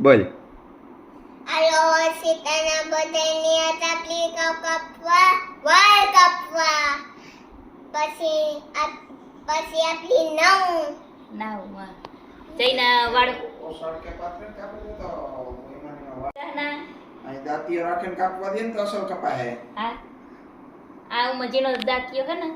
બોલ. આલો સીતાના બધાની આટલી કાપવા વાળ કાપવા પછી આપલી નાવ જઈના વાળ ઓસાડ કે પાત્ર કાપી દે તો ના અહીં દાંતીઓ રાખીને કાપવા દે ને તો અસલ કપાય. હા આ મજીનો દાંતિયો હે ને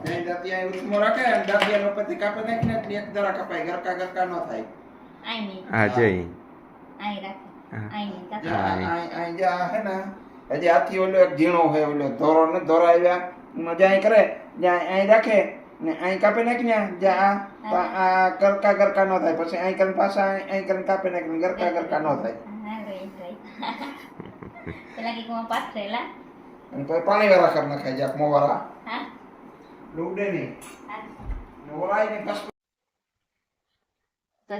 અહીં દાંતિયા ઉઠમો રાખે અને દાંતિયાનો પછી કાપી નાખીને એટલે એક દરા કપાય. ગરકા ન થાય. આઈ ની હા જઈ. આઈ રાખે આઈ ની કાપી. અહીં જા હે ને હજી આથી ઓલો એક ઝીણો હે ઓલો દોરો ને દોરા આવ્યા મજા અહીં કરે જ્યાં અહીં રાખે ને અહીં કાપી નાખીને જ્યાં આ ગરકા ન થાય. પછી અહીં કરીને પાછા અહીં કરીને કાપી નાખીને ગરકા ન થાય. હા રહી પેલા કે કોમ પાથરેલા અને પછી પાણી વાળા કરી નખાય જ્યાં મોવાળા હા ડૂબડે નહીં હા ઓરાય ને પાછું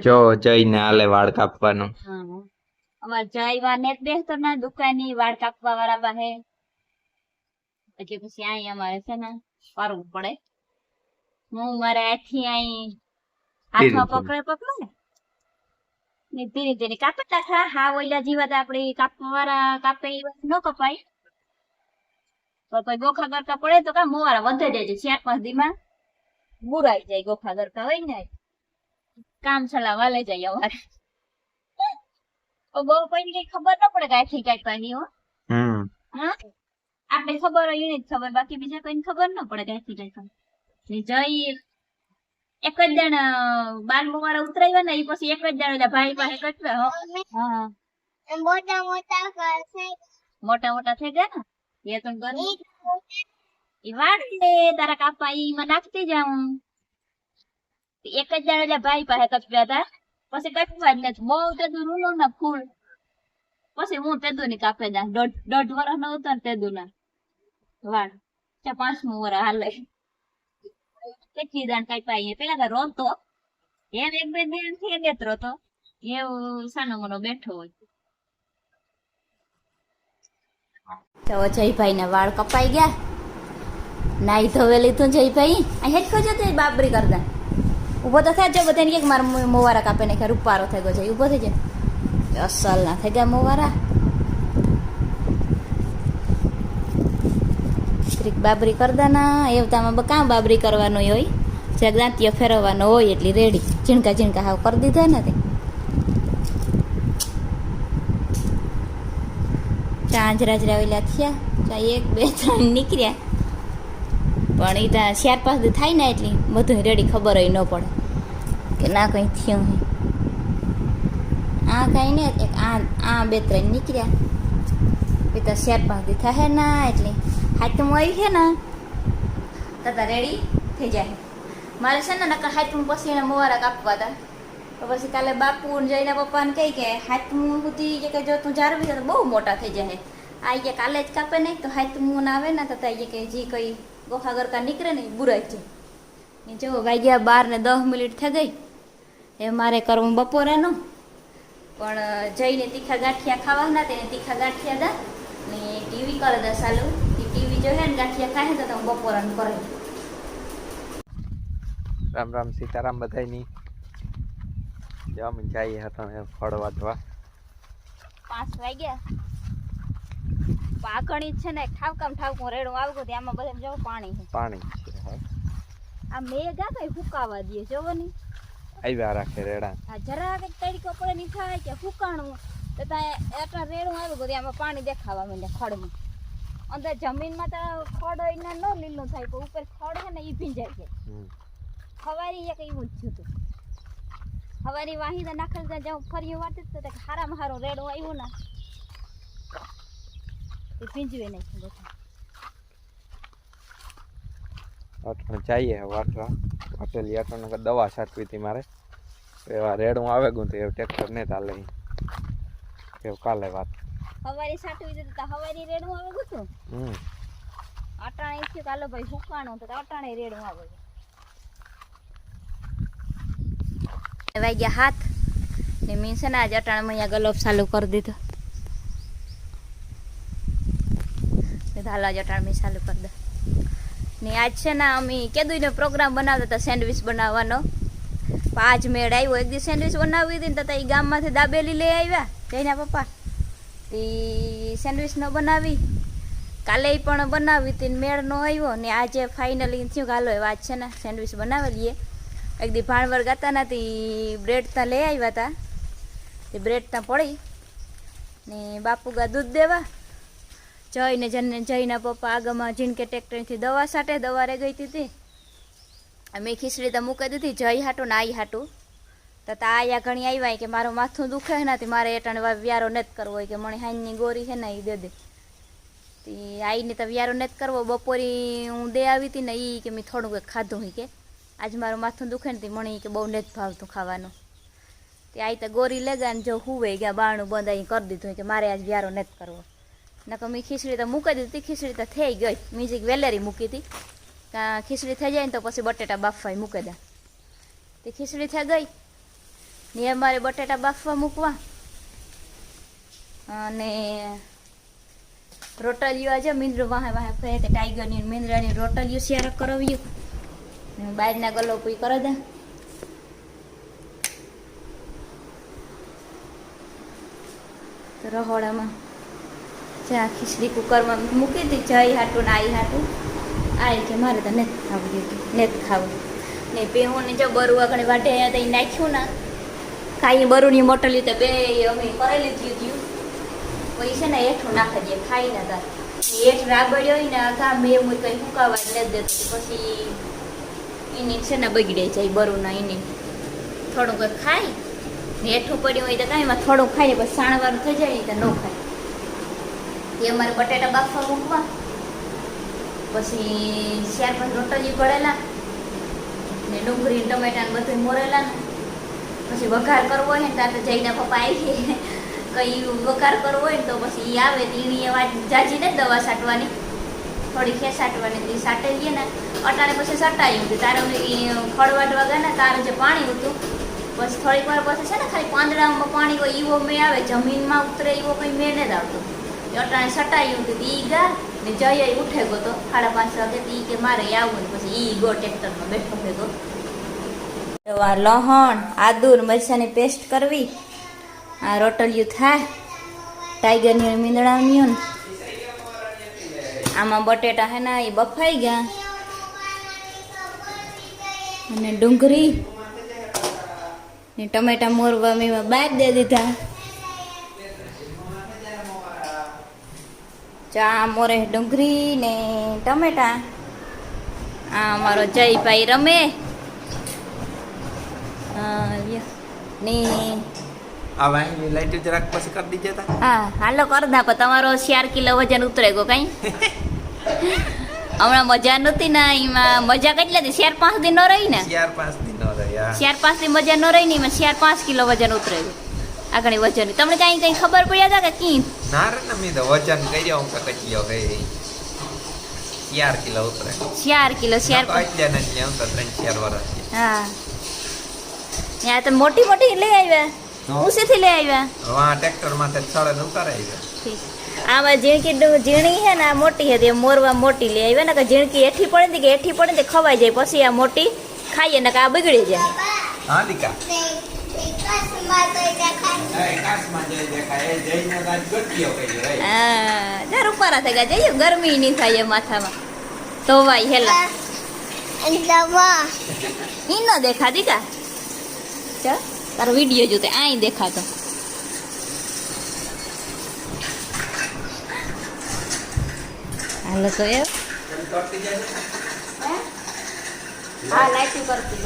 જો જઈને આલે વાળ કાપવાનું. હા અમાર જઈવા નેત બેસતો ના દુકાની વાળ કાપવા વાળા પાસે પછી અહીં અમારે છે ને કરવું પડે. હું મારે આથી અહીં હાથમાં પકડે ને ધીરે ધીરે કાપે નાખા. હા ઓલા જીવત આપડે કાપવા વાળા કાપે એ ન કપાય પણ પછી ગોખા ગરકા પડે તો કા મોવારા વધે જાય 4-5 દીમાં બુરાઈ જાય. ગોખા ગરકા હોય ને કામ ચલાવવા વાલે જાય અમારે. બહુ કોઈને કઈ ખબર ન પડે કાંઈ કાંઈ હો. હા આપણે ખબર હોય એને જ ખબર, બાકી બીજા કોઈને ખબર ન પડે કાંઈ કાંઈ. જઈ એક જ જણ બાલ મુવારા ઉતરાવ્યા ને એ પછી એક જ જણ ભાઈ પાસે કટવે. હા મોટા મોટા કરશે મોટા મોટા થઈ ગયા ને એ તો ગરમી એ વાળ લે તારા કાપા ઈમાં નાખતી જાઉં. એક જ જણ ભાઈ પાસે કટવ્યા હતા પછી કટવા જ નથી. બહુ તેદું રૂલો ના ફૂલ પછી હું તેદુ ની કાપે જા. દોઢ વર્ષ નો હતો ને તેદુ ના વાળ 5મું વર્ષ હાલે કેટલી દાન કાપ્યા. પેલા તો રોતો એમ 1-2 દિન થી દેત રોતો એવું સાનો મનો બેઠો હોય. તો જયભાઈ ના વાળ કપાઈ ગયા. નાઈ ધોવે લીધું જયભાઈ. અહીં હેઠો જતો બાબરી કરતા ઉભો તો થાય. જો બધાને કે મારા મોવારા કાપે નાખ્યા. રૂપારો થઈ ગયો છે. ઉભો થઈ જાય અસલ ના થઈ ગયા મોવારા. બાબરી કરતા ના એવતામાં કામ બાબરી કરવાનું હોય. જ્યાં દાંતિયો ફેરવવાનો હોય એટલી રેડી ઝીણકા ઝીણકા હાવ કરી દીધા ને તે ચાંજરાજરા ઓલા થયા. 1-2-3 નીકળ્યા પણ એ ત્યાં 4-5 દી થાય ને એટલી બધું રેડી ખબર હોય ન પડે કે ના કંઈ થયું હોય. આ કાંઈ ને એક આ 2-3 નીકળ્યા એ તો 4-5 દી થાય ના એટલી હાથમાં આવી છે ને તથા રેડી થઈ જાય. મારે છે ને નકર હાથમાં પછી એને મોવારા કાપવા હતા તો પછી કાલે બાપુ જઈને પપ્પાને કહી કે હાથમાં સુધી કે જો તું જાળવી તો બહુ મોટા થઈ જાય. આ કે કાલે જ કાપે નહીં તો હાથમાં આવે ને તથા કે જે કઈ ગોખા ગરકા નીકળે ને એ બુરાઈ જાય. જો વાગ્યા 12 ને 10 મિનિટ થઈ ગઈ. એ મારે કરવું બપોરેનું પણ જઈને તીખા ગાંઠિયા ખાવાના તેને તીખા ગાંઠિયા દા ને ટીવી કરે દા ચાલુ. ટીવી જો હે ને ગાંઠિયા ખાય તો હું બપોરાનું કરે. રામ રામ સીતારામ બધાયની. જમીન જઈએ હતા ફળવા જવા. 5 વાગ્યા. પાકણી છે ને ઠાવકામ રેડું આવ્યું આમાં બધા જો પાણી છે. પાણી છે આ મેઘા કઈ ફૂકાવા દે જોવો ને આવ્યા રાખે રેડા. આ જરા કઈ તડકો પડે ની થાય કે ફૂકાણું તો ત્યાં એટલા રેડું આવ્યું બધું આમાં પાણી દેખાવા માંડે ખડમાં. અંદર જમીનમાં તો ખડ હોય ને ન લીલું થાય પણ ઉપર ખડ છે ને એ ભીંજાય છે. હવારી એક એવું જ થયું. હવારી વાહી તો નાખેલ જાઉં ફર્યું વાટે તો હારામાં હારું રેડું આવ્યું ને એ ભીંજવે નાખ્યું બધું. અટણ જઈએ વાટવા વાટેલી અટણ દવા છાંટવી હતી મારે. એવા રેડું આવે ગયું તો એવું ટ્રેક્ટર ને ચાલે એવું કાલે વાત. હવારી સાટવી દીધું તો હવારી રેડું આવે ગયું. અટાણે થયું કાલે ભાઈ ફૂકાણું તો અટાણે રેડું આવે. વાગ્યા હાથ ને મીન છે ને આજે અટાણે અહીંયા ગલોબ ચાલુ કરી દીધો. હાલો આજે અટાણે મેં ચાલુ કરી દે ને આજ છે ને અમે કેદું પ્રોગ્રામ બનાવતા હતા સેન્ડવિચ બનાવવાનો પાંચ મેળ આવ્યો. એક દી સેન્ડવિચ બનાવી હતી ને તો એ ગામમાંથી દાબેલી લઈ આવ્યા જઈના પપ્પા. તે સેન્ડવિચ ન બનાવી, કાલે પણ બનાવી હતી ને મેળ ન આવ્યો ને આજે ફાઇનલી થયું હાલો હવે આજ છે ને સેન્ડવિચ બનાવેલીએ. એક દી ભાણવર ગાતા નથી બ્રેડ ત્યાં લઈ આવ્યા હતા, તે બ્રેડ ત્યાં પડી ને બાપુ ગા દૂધ દેવા જઈને જઈના પપ્પા આગળમાં જીણકે ટ્રેક્ટરથી દવા સાટે દવા રે ગઈ હતી. મેં ખીચડી તો મૂકી દીધી જઈ હાટું ને આઈ હાટું. તો આયા ઘણી આવ્યા કે મારું માથું દુખે નથી, મારે એટાણે વ્યારો નથી કરવો હોય કે મને હાઈની ગોરી છે ને એ દે દે. તે આઈને તો વ્યારો નથી કરવો. બપોરી હું દે આવી હતી ને એ કે મેં થોડું કંઈક ખાધું હોય કે આજે મારું માથું દુખે ને મને કે બહુ નથી ભાવતું ખાવાનું. તે આઈ તો ગોરી લેગા ને જો હુવે ગયા બારણું બંધ અહીં કરી દીધું કે મારે આજ વ્યારો નથી કરવો. નકર મેં ખીચડી તો મૂકી દીધી. ખીચડી તો થઈ ગઈ, મીજી વેલેરી મૂકી હતી. ખીચડી થઈ જાય ને તો પછી બટેટા બાફવા મૂકી દે. તે ખીચડી થઈ ગઈ ને અમારે બટેટા બાફવા મૂકવા અને રોટલીઓ આજે મીંદરું વાહે વાહે ફરે તે ટાઈગરની મીંદરાની રોટલીઓ શેર કરાવ્યું ને બહારના ગલો પૂરી કરી દે. તો રહોડામાં ચા ખીચડી કુકરમાં મૂકી હતી જઈ હાટું ને આઈ હાટું. આ કે મારે તો નથી ખાવું દીધું, નથી ખાવું ને બેહું ને જો બરું આગળ વાટે તો એ નાખ્યું ને કાંઈ બરુની મોટલી તો બે અમે કરેલી થયું પછી છે ને હેઠું નાખી દઈએ ખાઈ ને તાર હેઠ રાબડ્યો હોય ને આખા મેં હું કંઈ ફૂંકાવા જ નથી દેતું. પછી એની છે ને બગડે જાય બરુના એની થોડું કંઈક ખાય ને હેઠું પડ્યું હોય તો કાંઈમાં થોડું ખાઈ પછી સાણવાનું થઈ જાય ને તો ન ખાય. એ અમારે બટાટા બાફવા મૂકવા પછી 4-5 રોટલી પડેલા ને ડુંગળી ટમેટા બધું મોરેલા ને પછી વઘાર કરવો હોય ને ત્યાં તો જઈને પપ્પા આવી કઈ વઘાર કરવો હોય ને તો પછી એ આવે તો એની વાત જાજીને જ દવા છાંટવાની થોડી ખેસ છાંટવાની છાંટી લઈએ ને અટાણે પછી સટાયું હતું તારે ખડવાટવા ગયા ને તારે જે પાણી હતું પછી થોડીક વાર પછી છે ને ખાલી પાંદડામાં પાણી હોય એવો મેં આવે, જમીનમાં ઉતરે એવો કંઈ મેં નથી આવતો. અટાણે સટાયું હતું એ ગા ને જઈ ઉઠે ગયો તો 5:30 વાગે એ કે મારે આવું ને પછી એ ગો ટ્રેક્ટરમાં બેઠો ભેગો. લહણ આદુ મરચાંની પેસ્ટ કરવી, આ રોટલિયું થાય ટાઈગરની મીંદડાની ને આમાં બટેટા હે ને એ બફાઈ ગયા અને ડુંગળી ને ટમેટા મોરવા મેં બહાર દે દીધા. ચા મોરે ડુંગળી ને ટમેટા. આ અમારો જયભાઈ રમે ને આ વાંગની લાઈટ જરાક પછી કરી દીજે તા. હા હાલો કર દા પણ તમારો 4 કિલો વજન ઉતરે ગયો કઈ હમણાં મજા નહોતી ને એમાં મજા કેટલી હતી 4-5 દિન નો રહી ને 4-5 દિન નો રહ્યા 4-5 દિન મજા નો રહી ને એમાં 4-5 કિલો વજન ઉતરે ગયું. આગળ વજન તમને કઈ ખબર પડ્યા હતા કે કી ના રે ને મી તો વજન કર્યો હું કચિયો ગઈ 4 કિલો ઉતરે 4 કિલો 4 એટલે નથી હું તો 3-4 વર્ષ. હા ત્યાં તો મોટી મોટી લઈ આવ્યા ઉસેથી લઈ આવ્યા વા ટ્રેક્ટર માંથી છળે ઉતારાઈ. આમાં ઝીણી છે ને આ મોટી હતી મોરવા મોટી લઈ આવ્યા ને કે ઝીણકી હેઠી પડે કે હેઠી પડે ને ખવાઈ જાય પછી આ મોટી ખાઈએ ને કે આ બગડી જાય. હા દીકા હા રૂપારા થઈ ગયા જઈએ ગરમી નહીં થાય માથામાં ધોવાય હેલા ઈ ન દેખા દીકા ચાલ તારો વિડીયો જોતે આઈ દેખાતો. હાલો તો એ હા લાઈટ કરતી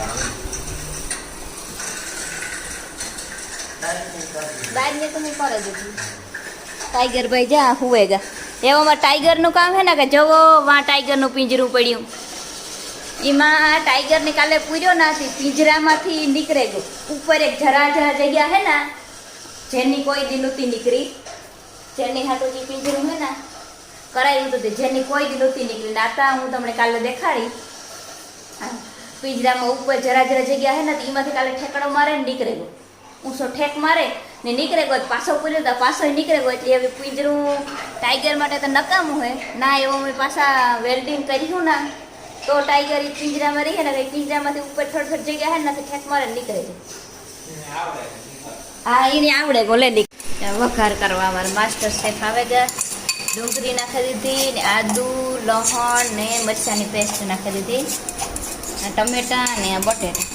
બાદ ને તમે કરે દીધી ટાઈગર ભાઈ જા હુવેગા એવામાં ટાઈગરનું કામ છે ને કે જવો વાં ટાઈગરનું પિંજરું પડ્યું એમાં ટાઈગરને કાલે પૂર્યો નથી પિંજરામાંથી નીકળે ગયો ઉપર એક જરા જગ્યા હે ને જેની કોઈ દી નહોતી નીકળી જેની હાટું જે પિંજરું હે ને કરાયું હતું જેની કોઈ દી નહોતી નીકળી નાતા હું તમને કાલે દેખાડી પિંજરામાં ઉપર જરા જગ્યા હે ને એમાંથી કાલે ઠેકડો મારે ને નીકળે ગયો ઊંચો ઠેક મારે ને નીકળે ગયો પાછો પૂર્યો તો પાછો નીકળે ગયો એટલે હવે પિંજરું ટાઈગર માટે તો નકામું હોય ના એવો મેં પાછા વેલ્ડિંગ કર્યું ને તો ટાઈગર ઈ પિંજરામાં રહે ને પિંજરામાંથી ઉપર થોડી જગ્યા હે ને ઠેક મારે નીકળે છે હા એને આવડે બોલે વઘાર કરવા અમારે માસ્ટર શેફ આવે ગયા ડુંગળી નાખી દીધી ને આદુ લસણ ને મરચાંની પેસ્ટ નાખી દીધી અને ટમેટા ને આ બટેટા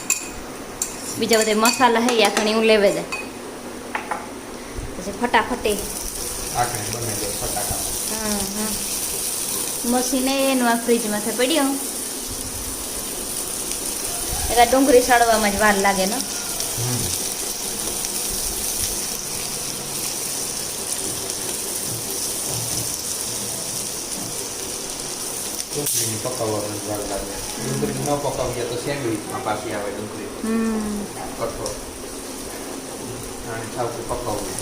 બીજા બધા મસાલા હે આખણી હું લેવે દે પછી ફટાફટી મસીને એનું આ ફ્રીજમાંથી પડ્યો એટલે ડુંગળી સળવામાં જ વાર લાગે ને ડુંગળીની પકાવવાનું વાર લાગે ડુંગળી ન પકાવીએ તો સેન્ડવિચમાં પાછી આવે ડુંગળી કઠોળ અને છાવથી પકાવવું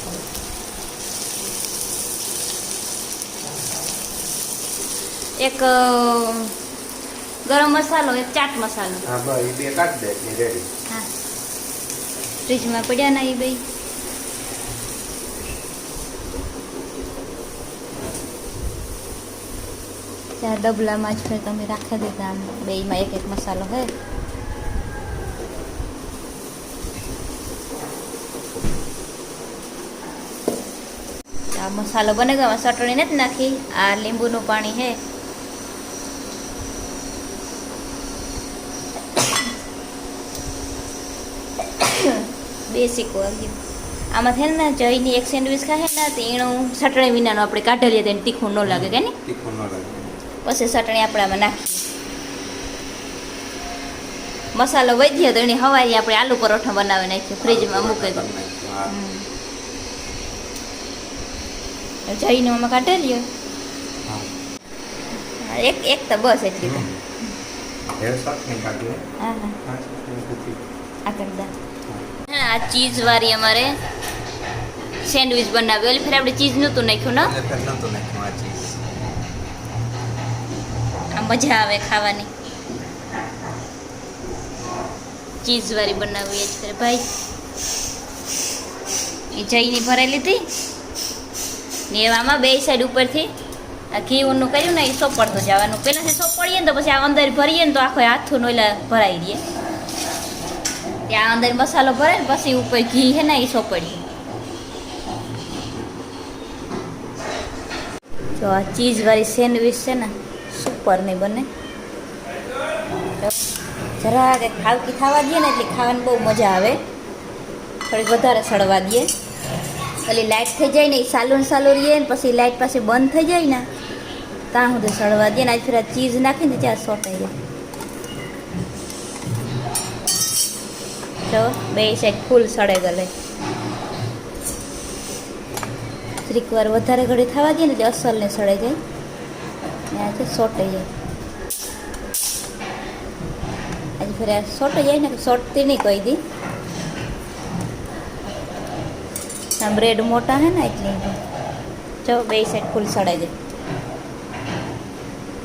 એક ગરમ મસાલો એક ચાટ મસાલો હા બસ એ બે કાઢી દે એટલે રેડી હા ફ્રીજમાં પડ્યા ના એ બે ચાર ડબલામાં જ ફેર તમે રાખી દીધા આમ બેમાં એક એક મસાલો હે આ મસાલો બને ગયો ચટણી નથી નાખી આ લીંબુનું પાણી હે બેસિક વાગ્યું આમાં થાય ને જઈની એક સેન્ડવિચ ખાય ને તો એનું ચટણી વિનાનું આપણે કાઢેલીએ તેને તીખું ન લાગે કે નહીં તીખું ન લાગે પછી ચટણી આપણે આમાં નાખીએ મસાલો વધ્યો તો એની હવાઈ આપણે આલુ પરોઠા બનાવી નાખ્યું ફ્રીજમાં મૂકી દઉં જઈને આમાં કાઢેલીએ એક એક તો બસ એટલી હા હા આ કરી દા હા આ ચીઝ વાળી અમારે સેન્ડવિચ બનાવ્યું એટલે ફેર આપણે ચીઝ નહોતું નાખ્યું ને આ મજા આવે ખાવાની ચીઝ વાળી બનાવી જ ફેર ભાઈ એ જઈની ભરાઈ લીધી ને એવામાં બે સાઈડ ઉપરથી આ ઘી ઊનનું કર્યું ને એ સોપડતું જવાનું પહેલાંથી સોપડીએ ને તો પછી આ અંદર ભરીએ ને તો આખો હાથનું ઓલા ભરાઈ દઈએ ત્યાં અંદર મસાલો ભરે ને પછી ઉપર ઘી હે ને એ સોપડીએ જો આ ચીઝવાળી સેન્ડવિચ છે ને સુપર નહીં બને જરા કે ખાવકી ખાવા દઈએ ને એટલે ખાવાની બહુ મજા આવે થોડીક વધારે સળવા દઈએ એટલે લાઇટ થઈ જાય ને એ સાલું સાલું રહીએ ને પછી લાઇટ પાસે બંધ થઈ જાય ને ત્યાં સુધી સળવા દઈએ ને આજ ફેર ચીઝ નાખીને ત્યાં સોટાઈ જાય તો બે સાઈડ ફૂલ સળે ગલે થોડીક વાર વધારે ઘડી થવા દઈએ ને એટલે અસલને સળે જાય ને આજે સોટાઈ જાય આજે ફેર સોટાઈ જાય ને સોટતી નહીં કહી દી બ્રેડ મોટા હે ને એટલે જો બે સાઈડ ફૂલ સડાઈ દે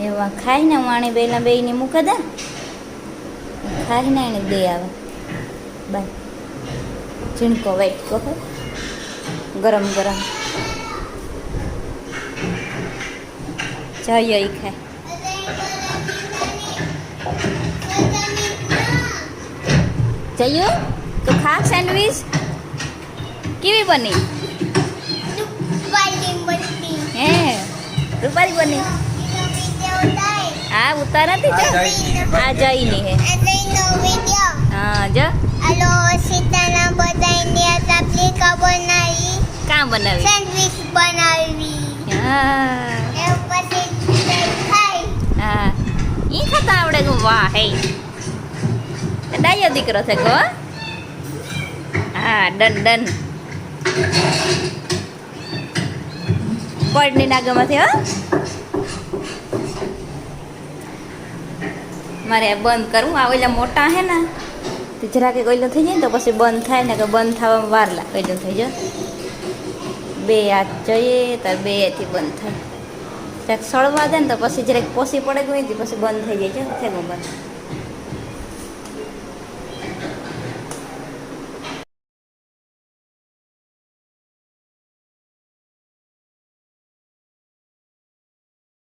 એવા ખાઈ ને વાણી બેના બેને મૂકે દે ખાઈ ને એને દે આવે બાય ઝીણકો વાઈટ કહો ગરમ ગરમ જઈએ એ ખાય જઈએ તો ખા સેન્ડવિચ કેવી બની હે રૂપારી બની હા ઉતાર નથી આ જઈની હે હા જો हेलो सीताना बताइए तबली का बनाई કાં બનાવી सैंडविच बनावी હા એ પછી ખાઈ હા ઈ ખાતા આવડે ગયું વાહ હે ડાયો દીકરો છે ગો હા ડન ડન પડની નાગામાંથી હો મારે બંધ કરવું આ ઓલા મોટા હે ને તો જરાક ઓઈલું થઈ જાય ને તો પછી બંધ થાય ને કે બંધ થવામાં વાર લાગે ઓઈલું થઈ જાય બે હાથ જઈએ તો બે થી બંધ થાય ત્યાં સળવા દે ને તો પછી જરાક પોસી પડે ગઈ પછી બંધ થઈ જાય છે બંધ